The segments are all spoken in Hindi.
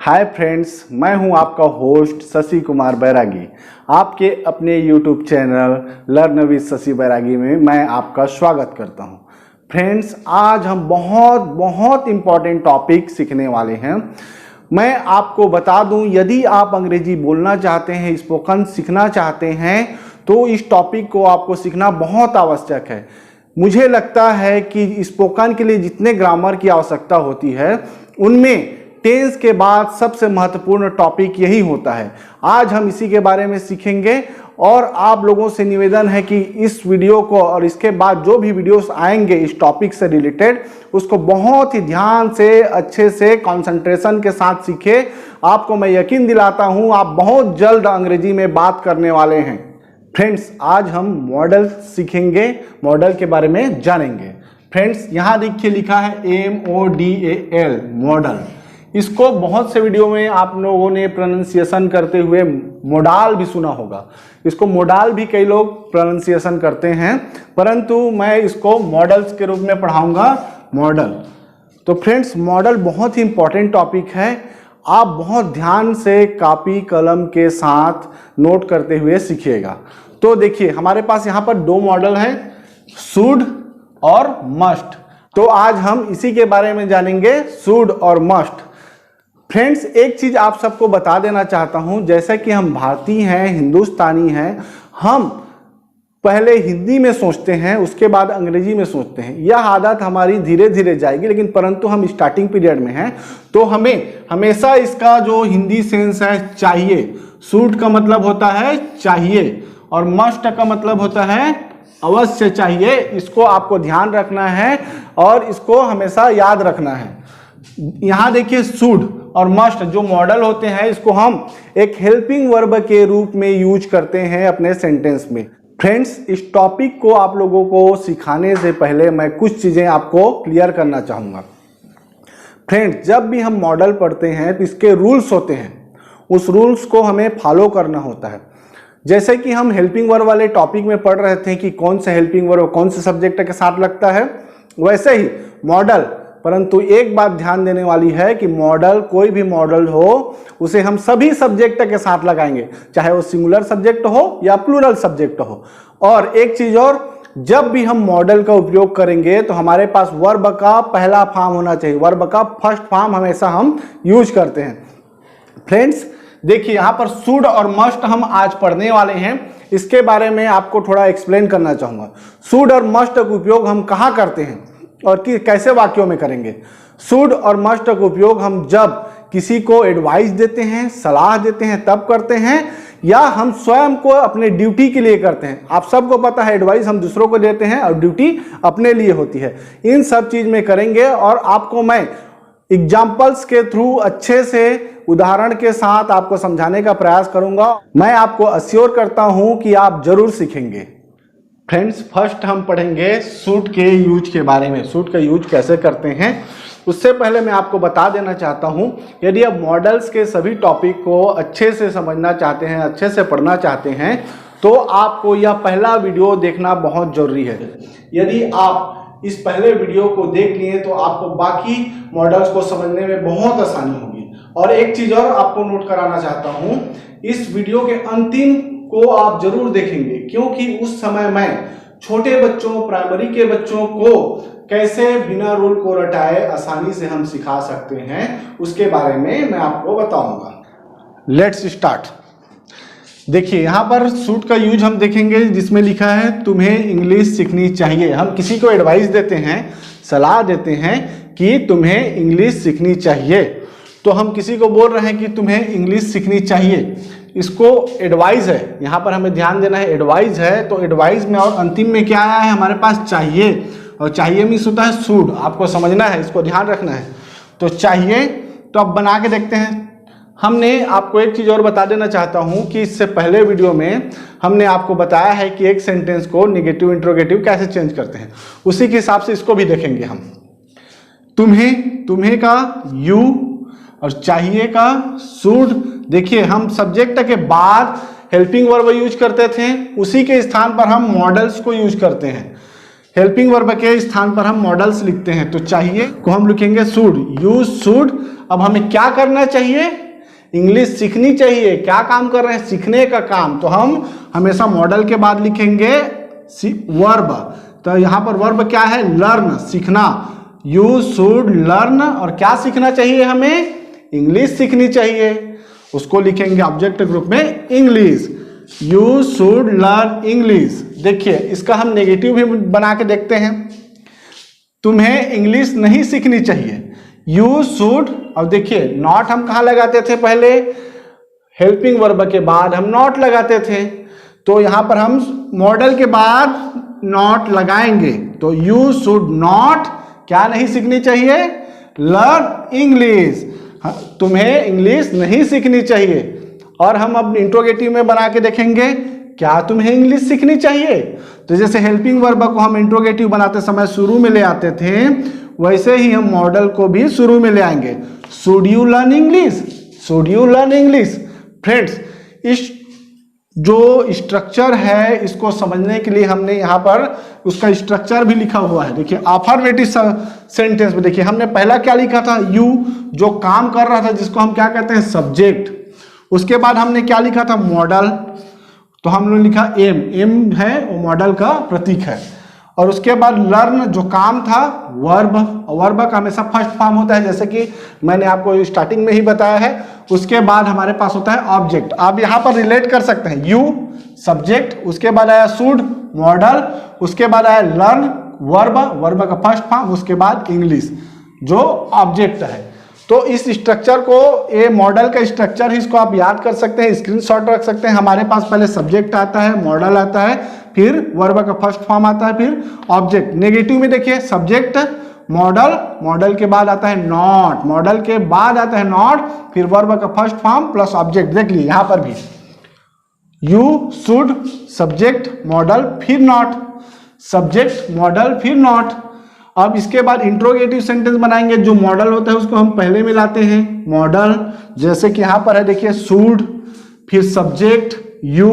हाय फ्रेंड्स, मैं हूं आपका होस्ट शशि कुमार बैरागी। आपके अपने YouTube channel learn with Shashi Bairagi में मैं आपका स्वागत करता हूं। फ्रेंड्स, आज हम बहुत इम्पॉर्टेंट टॉपिक सीखने वाले हैं। मैं आपको बता दूं, यदि आप अंग्रेजी बोलना चाहते हैं, स्पोकन सीखना चाहते हैं, तो इस टॉपिक को आपको सीखना बहुत आवश्यक है। मुझे लगता है कि स्पोकन के लिए जितने ग्रामर की आवश्यकता होती है, उनमें टेंस के बाद सबसे महत्वपूर्ण टॉपिक यही होता है। आज हम इसी के बारे में सीखेंगे और आप लोगों से निवेदन है कि इस वीडियो को और इसके बाद जो भी वीडियोस आएंगे इस टॉपिक से रिलेटेड, उसको बहुत ही ध्यान से, अच्छे से, कंसंट्रेशन के साथ सीखें। आपको मैं यकीन दिलाता हूं, आप बहुत जल्द अंग्रेजी में बात करने वाले हैं। फ्रेंड्स, आज हम मॉडल सीखेंगे, मॉडल के बारे में जानेंगे। फ्रेंड्स, यहाँ देखिए लिखा है MODAL, मॉडल। इसको बहुत से वीडियो में आप लोगों ने प्रोनाउंसिएशन करते हुए मोडाल भी सुना होगा। इसको मोडाल भी कई लोग प्रोनाउंसिएशन करते हैं, परंतु मैं इसको मॉडल्स के रूप में पढ़ाऊंगा, मॉडल। तो फ्रेंड्स, मॉडल बहुत ही इंपॉर्टेंट टॉपिक है। आप बहुत ध्यान से कॉपी कलम के साथ नोट करते हुए सीखिएगा। तो देखिए, हमारे पास यहाँ पर दो मॉडल हैं, शुड और मस्ट। तो आज हम इसी के बारे में जानेंगे, शुड और मस्ट। फ्रेंड्स, एक चीज आप सबको बता देना चाहता हूं, जैसे कि हम भारतीय हैं, हिंदुस्तानी हैं, हम पहले हिंदी में सोचते हैं, उसके बाद अंग्रेजी में सोचते हैं। यह आदत हमारी धीरे धीरे जाएगी, लेकिन परंतु हम स्टार्टिंग पीरियड में हैं, तो हमें हमेशा इसका जो हिंदी सेंस है, चाहिए। शुड का मतलब होता है चाहिए और मस्ट का मतलब होता है अवश्य चाहिए। इसको आपको ध्यान रखना है और इसको हमेशा याद रखना है। यहां देखिए, शुड और मस्ट जो मॉडल होते हैं, इसको हम एक हेल्पिंग वर्ब के रूप में यूज करते हैं अपने सेंटेंस में। फ्रेंड्स, इस टॉपिक को आप लोगों को सिखाने से पहले मैं कुछ चीजें आपको क्लियर करना चाहूंगा। फ्रेंड्स, जब भी हम मॉडल पढ़ते हैं तो इसके रूल्स होते हैं, उस रूल्स को हमें फॉलो करना होता है। जैसे कि हम हेल्पिंग वर्ब वाले टॉपिक में पढ़ रहे थे कि कौन से हेल्पिंग वर्ब कौन से सब्जेक्ट के साथ लगता है, वैसे ही मॉडल। परंतु एक बात ध्यान देने वाली है कि मॉडल, कोई भी मॉडल हो, उसे हम सभी सब्जेक्ट के साथ लगाएंगे, चाहे वो सिंगुलर सब्जेक्ट हो या प्लूरल सब्जेक्ट हो। और एक चीज और, जब भी हम मॉडल का उपयोग करेंगे तो हमारे पास वर्ब का पहला फॉर्म होना चाहिए। वर्ब का फर्स्ट फॉर्म हमेशा हम यूज करते हैं। फ्रेंड्स, देखिए, यहाँ पर शुड और मस्ट हम आज पढ़ने वाले हैं। इसके बारे में आपको थोड़ा एक्सप्लेन करना चाहूंगा। शुड और मस्ट का उपयोग हम कहाँ करते हैं और कैसे वाक्यों में करेंगे। शुड और मस्ट का उपयोग हम जब किसी को एडवाइस देते हैं, सलाह देते हैं, तब करते हैं, या हम स्वयं को अपने ड्यूटी के लिए करते हैं। आप सबको पता है, एडवाइस हम दूसरों को देते हैं और ड्यूटी अपने लिए होती है। इन सब चीज में करेंगे और आपको मैं एग्जाम्पल्स के थ्रू अच्छे से उदाहरण के साथ आपको समझाने का प्रयास करूंगा। मैं आपको अश्योर करता हूं कि आप जरूर सीखेंगे। फ्रेंड्स, फर्स्ट हम पढ़ेंगे शुड के यूज के बारे में। शुड का यूज कैसे करते हैं, उससे पहले मैं आपको बता देना चाहता हूं, यदि आप मॉडल्स के सभी टॉपिक को अच्छे से समझना चाहते हैं, अच्छे से पढ़ना चाहते हैं, तो आपको यह पहला वीडियो देखना बहुत जरूरी है। यदि आप इस पहले वीडियो को देख लिए तो आपको बाकी मॉडल्स को समझने में बहुत आसानी होगी। और एक चीज और आपको नोट कराना चाहता हूं, इस वीडियो के अंतिम को आप जरूर देखेंगे, क्योंकि उस समय मैं छोटे बच्चों, प्राइमरी के बच्चों को कैसे बिना रूल को रटाए आसानी से हम सिखा सकते हैं, उसके बारे में मैं आपको बताऊंगा। Let's start. देखिए, यहाँ पर शुड का यूज हम देखेंगे, जिसमें लिखा है तुम्हें इंग्लिश सीखनी चाहिए। हम किसी को एडवाइस देते हैं, सलाह देते हैं कि तुम्हें इंग्लिश सीखनी चाहिए। तो हम किसी को बोल रहे हैं कि तुम्हें इंग्लिश सीखनी चाहिए, इसको एडवाइस है। यहाँ पर हमें ध्यान देना है, एडवाइस है। तो एडवाइस में और अंतिम में क्या आया है हमारे पास, चाहिए। और चाहिए मीन्स होता है शुड। आपको समझना है, इसको ध्यान रखना है। तो चाहिए, तो अब बना के देखते हैं। हमने आपको एक चीज और बता देना चाहता हूं कि इससे पहले वीडियो में हमने आपको बताया है कि एक सेंटेंस को नेगेटिव इंट्रोगेटिव कैसे चेंज करते हैं। उसी के हिसाब से इसको भी देखेंगे हम। तुम्हें, तुम्हें का यू और चाहिए का शुड। देखिए, हम सब्जेक्ट के बाद हेल्पिंग वर्ब यूज करते थे, उसी के स्थान पर हम मॉडल्स को यूज करते हैं। हेल्पिंग वर्ब के स्थान पर हम मॉडल्स लिखते हैं। तो चाहिए को हम लिखेंगे शुड, यूज शुड अब हमें क्या करना चाहिए? इंग्लिश सीखनी चाहिए। क्या काम कर रहे हैं? सीखने का काम। तो हम हमेशा मॉडल के बाद लिखेंगे वर्ब। तो यहाँ पर वर्ब क्या है? लर्न, सीखना। यू शुड लर्न, और क्या सीखना चाहिए हमें? इंग्लिश सीखनी चाहिए। उसको लिखेंगे ऑब्जेक्ट ग्रुप में English. You should learn English. देखिए इसका हम नेगेटिव भी बना के देखते हैं। तुम्हें इंग्लिश नहीं सीखनी चाहिए, यू शुड। अब देखिए नॉट हम कहाँ लगाते थे? पहले हेल्पिंग वर्ब के बाद हम नॉट लगाते थे। तो यहाँ पर हम मॉडल के बाद नॉट लगाएंगे। तो यू शुड नॉट क्या नहीं सीखनी चाहिए? Learn English. तुम्हें इंग्लिश नहीं सीखनी चाहिए। और हम अब इंट्रोगेटिव में बना के देखेंगे, क्या तुम्हें इंग्लिश सीखनी चाहिए? तो जैसे हेल्पिंग वर्ब को हम इंट्रोगेटिव बनाते समय शुरू में ले आते थे, वैसे ही हम मॉडल को भी शुरू में ले आएंगे। Should you learn English? Should you learn English? Friends, इस जो स्ट्रक्चर है इसको समझने के लिए हमने यहाँ पर उसका स्ट्रक्चर भी लिखा हुआ है। देखिए अफर्मेटिव सेंटेंस में देखिए हमने पहला क्या लिखा था? यू, जो काम कर रहा था जिसको हम क्या कहते हैं? सब्जेक्ट। उसके बाद हमने क्या लिखा था? मॉडल। तो हमने लिखा एम। एम है वो मॉडल का प्रतीक है। और उसके बाद लर्न जो काम था, वर्ब। वर्ब का हमेशा फर्स्ट फॉर्म होता है, जैसे कि मैंने आपको स्टार्टिंग में ही बताया है। उसके बाद हमारे पास होता है ऑब्जेक्ट। आप यहाँ पर रिलेट कर सकते हैं, यू सब्जेक्ट, उसके बाद आया शुड मॉडल, उसके बाद आया लर्न वर्ब, वर्ब का फर्स्ट फॉर्म, उसके बाद इंग्लिश जो ऑब्जेक्ट है। तो इस स्ट्रक्चर को, ये मॉडल का स्ट्रक्चर है, इसको आप याद कर सकते हैं, स्क्रीनशॉट रख सकते हैं। हमारे पास पहले सब्जेक्ट आता है, मॉडल आता है, फिर वर्ब का फर्स्ट फॉर्म आता है, फिर ऑब्जेक्ट। नेगेटिव में देखिए सब्जेक्ट मॉडल, मॉडल के बाद आता है नॉट, मॉडल के बाद आता है नॉट, फिर वर्ब का फर्स्ट फॉर्म प्लस ऑब्जेक्ट। देख लीजिए यहां पर भी यू शुड सब्जेक्ट मॉडल फिर नॉट, सब्जेक्ट मॉडल फिर नॉट। अब इसके बाद इंट्रोगेटिव सेंटेंस बनाएंगे। जो मॉडल होता है उसको हम पहले में लाते हैं, मॉडल। जैसे कि यहां पर है देखिए शुड, फिर सब्जेक्ट यू,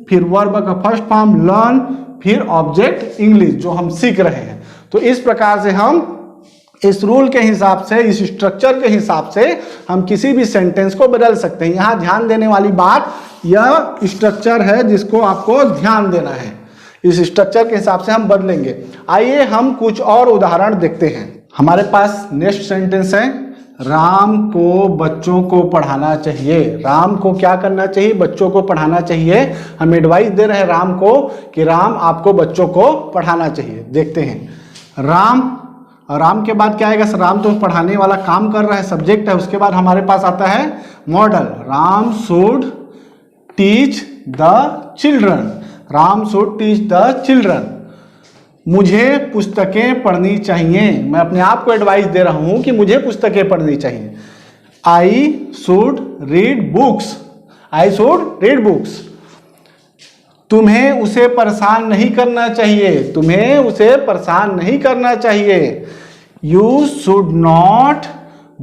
फिर वर्ब का फर्स्ट फॉर्म लर्न, फिर ऑब्जेक्ट इंग्लिश जो हम सीख रहे हैं। तो इस प्रकार से हम इस रूल के हिसाब से, इस स्ट्रक्चर के हिसाब से हम किसी भी सेंटेंस को बदल सकते हैं। यहां ध्यान देने वाली बात, यह स्ट्रक्चर है जिसको आपको ध्यान देना है। इस स्ट्रक्चर के हिसाब से हम बदलेंगे। आइए हम कुछ और उदाहरण देखते हैं। हमारे पास नेक्स्ट सेंटेंस है, राम को बच्चों को पढ़ाना चाहिए। राम को क्या करना चाहिए? बच्चों को पढ़ाना चाहिए। हम एडवाइस दे रहे हैं राम को कि राम आपको बच्चों को पढ़ाना चाहिए। देखते हैं राम, और राम के बाद क्या आएगा? राम तो पढ़ाने वाला काम कर रहा है, सब्जेक्ट है। उसके बाद हमारे पास आता है model, Ram should teach the children, Ram should teach the children. मुझे पुस्तकें पढ़नी चाहिए। मैं अपने आप को एडवाइस दे रहा हूं कि मुझे पुस्तकें पढ़नी चाहिए। I should read books, I should read books. तुम्हें उसे परेशान नहीं करना चाहिए, तुम्हें उसे परेशान नहीं करना चाहिए। You should not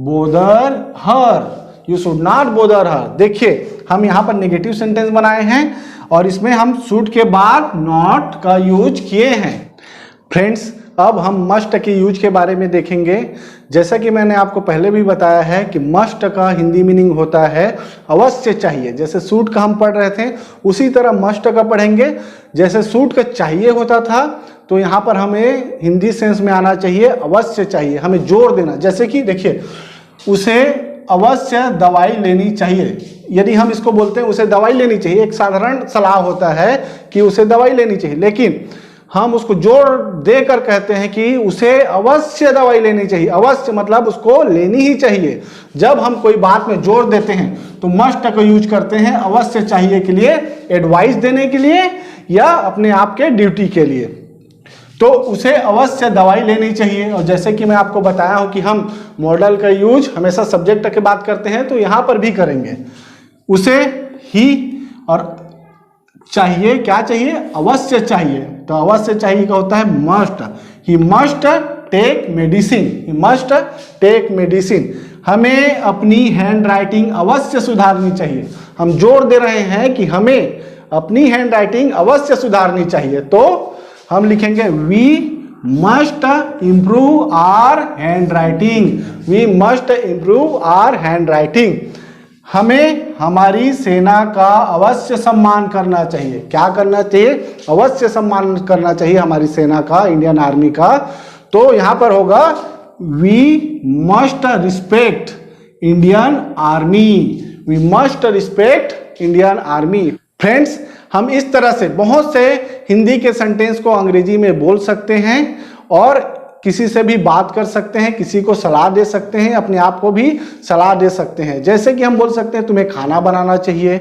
bother her, you should not bother her. देखिए हम यहाँ पर नेगेटिव सेंटेंस बनाए हैं और इसमें हम शुड के बाद नॉट का यूज किए हैं। फ्रेंड्स, अब हम मस्ट के यूज के बारे में देखेंगे। जैसा कि मैंने आपको पहले भी बताया है कि मस्ट का हिंदी मीनिंग होता है अवश्य चाहिए। जैसे सूट का हम पढ़ रहे थे, उसी तरह मस्ट का पढ़ेंगे। जैसे सूट का चाहिए होता था, तो यहाँ पर हमें हिंदी सेंस में आना चाहिए अवश्य चाहिए, हमें जोर देना। जैसे कि देखिए, उसे अवश्य दवाई लेनी चाहिए। यदि हम इसको बोलते हैं उसे दवाई लेनी चाहिए, एक साधारण सलाह होता है कि उसे दवाई लेनी चाहिए, लेकिन हम उसको जोर देकर कहते हैं कि उसे अवश्य दवाई लेनी चाहिए। अवश्य मतलब उसको लेनी ही चाहिए। जब हम कोई बात में जोर देते हैं तो मस्ट का यूज करते हैं अवश्य चाहिए के लिए, एडवाइस देने के लिए या अपने आप के ड्यूटी के लिए। तो उसे अवश्य दवाई लेनी चाहिए। और जैसे कि मैं आपको बताया हूं कि हम मॉडल का यूज हमेशा सब्जेक्ट के बात करते हैं, तो यहां पर भी करेंगे। उसे ही और चाहिए, क्या चाहिए? अवश्य चाहिए। तो अवश्य चाहिए का होता है must. He must take medicine, he must take medicine. हमें अपनी हैंड राइटिंग अवश्य सुधारनी चाहिए। हम जोर दे रहे हैं कि हमें अपनी हैंड राइटिंग अवश्य सुधारनी चाहिए। तो हम लिखेंगे we must improve our handwriting. We must improve our handwriting. हमें हमारी सेना का अवश्य सम्मान करना चाहिए। क्या करना चाहिए? अवश्य सम्मान करना चाहिए हमारी सेना का, इंडियन आर्मी का। तो यहां पर होगा we must respect Indian army. We must respect Indian army. Friends, हम इस तरह से बहुत से हिंदी के सेंटेंस को अंग्रेजी में बोल सकते हैं और किसी से भी बात कर सकते हैं, किसी को सलाह दे सकते हैं, अपने आप को भी सलाह दे सकते हैं। जैसे कि हम बोल सकते हैं तुम्हें खाना बनाना चाहिए,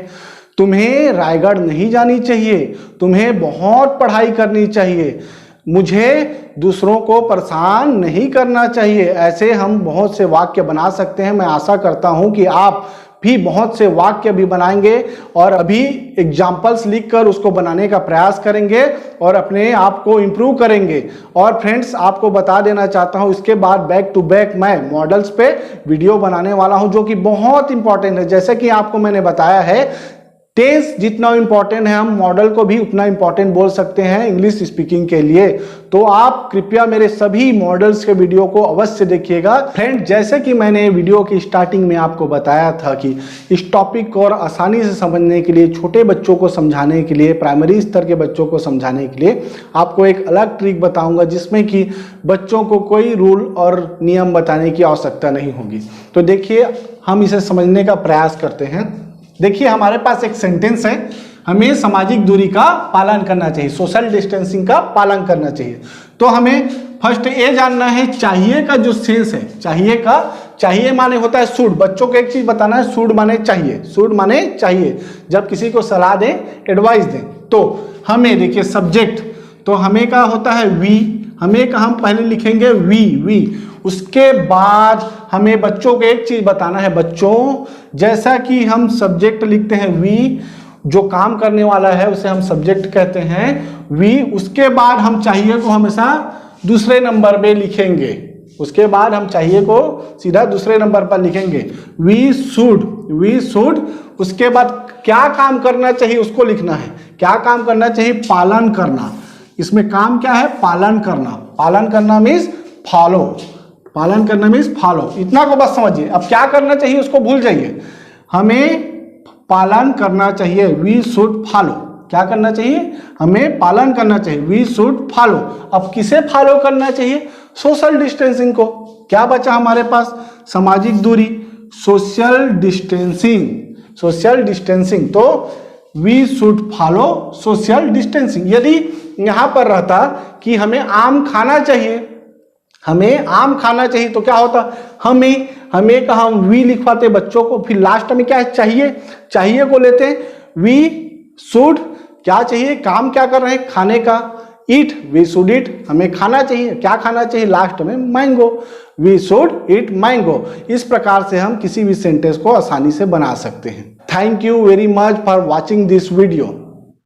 तुम्हें रायगढ़ नहीं जानी चाहिए, तुम्हें बहुत पढ़ाई करनी चाहिए, मुझे दूसरों को परेशान नहीं करना चाहिए। ऐसे हम बहुत से वाक्य बना सकते हैं। मैं आशा करता हूं कि आप भी बहुत से वाक्य भी बनाएंगे और अभी एग्जाम्पल्स लिखकर उसको बनाने का प्रयास करेंगे और अपने आप को इम्प्रूव करेंगे। और फ्रेंड्स, आपको बता देना चाहता हूं, इसके बाद बैक टू बैक मैं मॉडल्स पे वीडियो बनाने वाला हूं, जो कि बहुत इंपॉर्टेंट है। जैसे कि आपको मैंने बताया है, टेंस जितना इंपॉर्टेंट है, हम मॉडल को भी उतना इंपॉर्टेंट बोल सकते हैं इंग्लिश स्पीकिंग के लिए। तो आप कृपया मेरे सभी मॉडल्स के वीडियो को अवश्य देखिएगा। फ्रेंड, जैसे कि मैंने वीडियो की स्टार्टिंग में आपको बताया था कि इस टॉपिक को और आसानी से समझने के लिए, छोटे बच्चों को समझाने के लिए, प्राइमरी स्तर के बच्चों को समझाने के लिए आपको एक अलग ट्रिक बताऊंगा, जिसमें कि बच्चों को कोई रूल और नियम बताने की आवश्यकता नहीं होगी। तो देखिए, हम इसे समझने का प्रयास करते हैं। देखिए, हमारे पास एक सेंटेंस है, हमें सामाजिक दूरी का पालन करना चाहिए, सोशल डिस्टेंसिंग का पालन करना चाहिए। तो हमें फर्स्ट ये जानना है, चाहिए का जो सेंस है, चाहिए माने होता है शुड। बच्चों को एक चीज बताना है, शुड माने चाहिए, शुड माने चाहिए। जब किसी को सलाह दें, एडवाइस दें, तो हमें देखिए सब्जेक्ट, तो हमें का होता है वी, हमें का हम पहले लिखेंगे वी। उसके बाद हमें बच्चों को एक चीज बताना है, बच्चों, जैसा कि हम सब्जेक्ट लिखते हैं वी, जो काम करने वाला है उसे हम सब्जेक्ट कहते हैं वी। उसके बाद हम चाहिए को हमेशा दूसरे नंबर पे लिखेंगे, उसके बाद हम चाहिए को सीधा दूसरे नंबर पर लिखेंगे, वी शुड। उसके बाद क्या काम करना चाहिए उसको लिखना है। क्या काम करना चाहिए? पालन करना। इसमें काम क्या है? पालन करना। पालन करना मीन्स फॉलो, पालन करना मीन्स फॉलो। इतना को बस समझिए। अब क्या करना चाहिए उसको भूल जाइए। हमें पालन करना चाहिए, वी शुड फॉलो। क्या करना चाहिए? हमें पालन करना चाहिए, वी शुड फॉलो। अब किसे फॉलो करना चाहिए? सोशल डिस्टेंसिंग को। क्या बचा हमारे पास? सामाजिक दूरी, सोशल डिस्टेंसिंग। तो we should follow social distancing. यदि यहां पर रहता कि हमें आम खाना चाहिए, तो क्या होता? हमें का हम वी लिखवाते बच्चों को, फिर लास्ट में क्या है? चाहिए को लेते हैं, वी शुड। क्या चाहिए? काम क्या कर रहे हैं? खाने का। ईट, वी शुड ईट, हमें खाना चाहिए। क्या खाना चाहिए? लास्ट में mango, we should eat mango. इस प्रकार से हम किसी भी सेंटेंस को आसानी से बना सकते हैं। Thank you very much for watching this video.